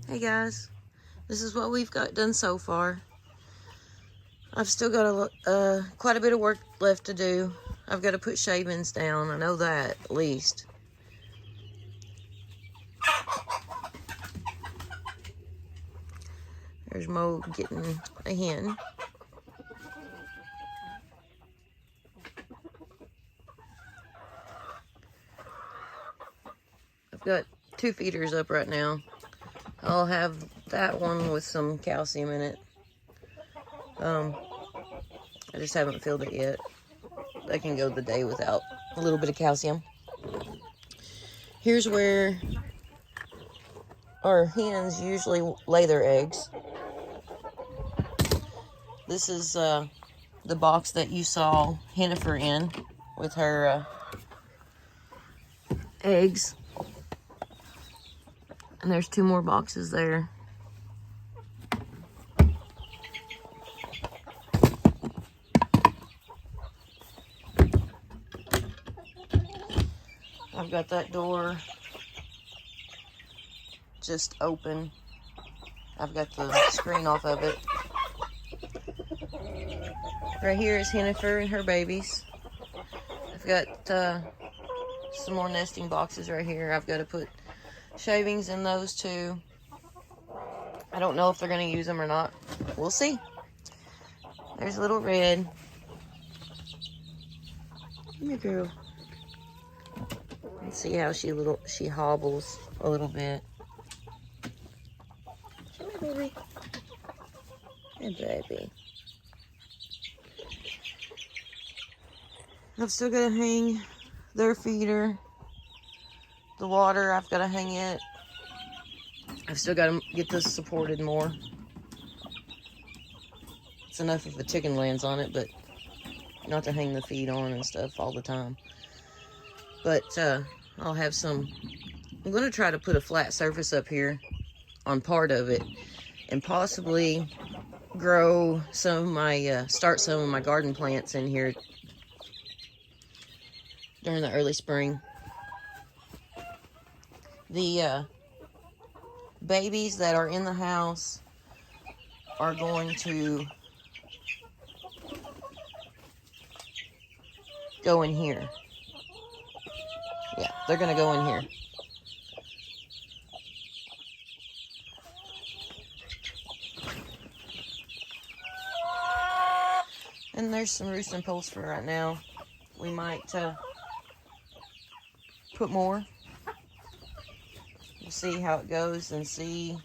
Hey guys, this is what we've got done so far. I've still got quite a bit of work left to do. I've got to put shavings down, I know that at least. There's Mo getting a hen. I've got 2 feeders up right now. I'll have that one with some calcium in it. I just haven't filled it yet. I can go the day without a little bit of calcium. Here's where our hens usually lay their eggs. This is the box that you saw Jennifer in with her eggs. And there's 2 more boxes there. I've got that door just open. I've got the screen off of it. Right here is Jennifer and her babies. I've got some more nesting boxes right here. I've got to put shavings in those too. I don't know if they're going to use them or not. We'll see. There's little Red. Come here, girl. Let's see how she hobbles a little bit. Come here, baby. Hey, baby. I've still got to hang their feeder. The water, I've got to hang it. I've still got to get this supported more. It's enough if a chicken lands on it, but not to hang the feed on and stuff all the time. But I'll have some. I'm going to try to put a flat surface up here on part of it and possibly grow some of my, start some of my garden plants in here during the early spring. The babies that are in the house are going to go in here. Yeah, they're going to go in here. And there's some roosting posts for right now. We might put more. We'll see how it goes and see